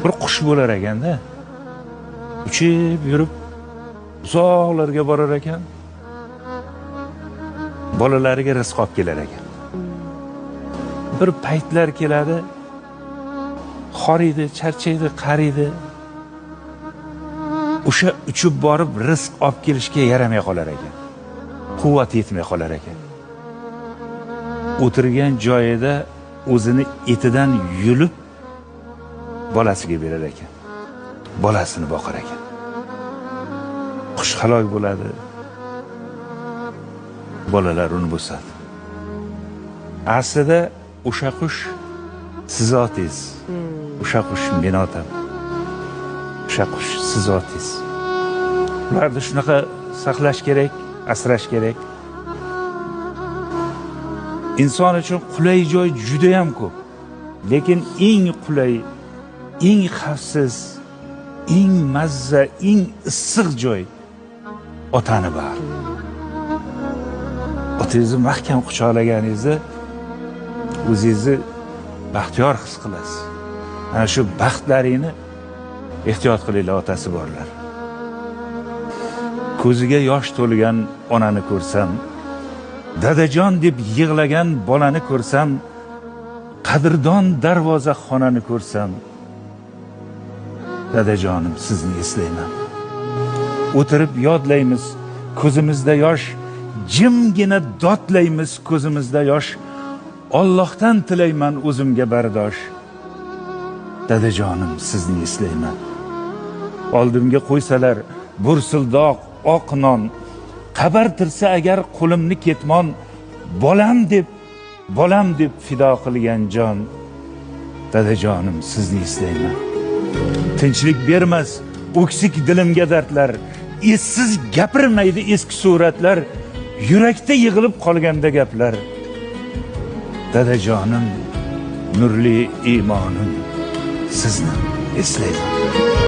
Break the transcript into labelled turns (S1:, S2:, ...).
S1: bir qush bo'lar ekanda. Uchib yurib uzoqlarga borar ekan. Bolalariga rizq olib kelar ekan. Bir paytlar keladi, xoriydi, charchaydi, qariydi. O'sha uchib borib rizq olib kelishga yaramay qolar ekan. Quvvat yetmay qolar ekan. O'tirgan joyida o'zini etidan yulib bolasiga berar ekan. Bolasini boqar ekan. Qush halok bo'ladi. Bolalar uni bo'sadi. Aslida o'sha qush siz otingiz. O'sha qush men otam. O'sha qush siz otingiz. Ularni shunaqa saqlash kerak, asrash kerak. Inson uchun qulay joy juda ham ko'p. Lekin eng qulay, eng xavfsiz, eng mazza, eng issiq joy otani bag'ri. Otangizni mahkam quchoqlaganingizda o'zingizni baxtiyor his qilasiz. Ana shu baxtlaringni ehtiyot qilinglar, otasi borlar. Ko'ziga yosh to'lgan onani ko'rsam, dadajon deb yig'lagan bolani ko'rsam, qadrdon darvoza xonani ko'rsam, dadajonim sizni eslayman. O'tirib yodlaymiz, ko'zimizda yosh, jimgina dodlaymiz, ko'zimizda yosh. Allohdan tilayman o'zimga bardosh. Dadajonim sizni eslayman. Oldimga qo'ysalar bursildoq oq non, qabartirsa agar qo'limni ketmon, bolam deb fido qilgan jon. Dadajonim sizni eslayman. Tinchlik bermas o'ksik dilimga dardlar, essiz gapirmaydi eski suratlar, yurakda yig'ilib qolganda gaplar. Dadajonim, nurli iymonim, sizni eslayman.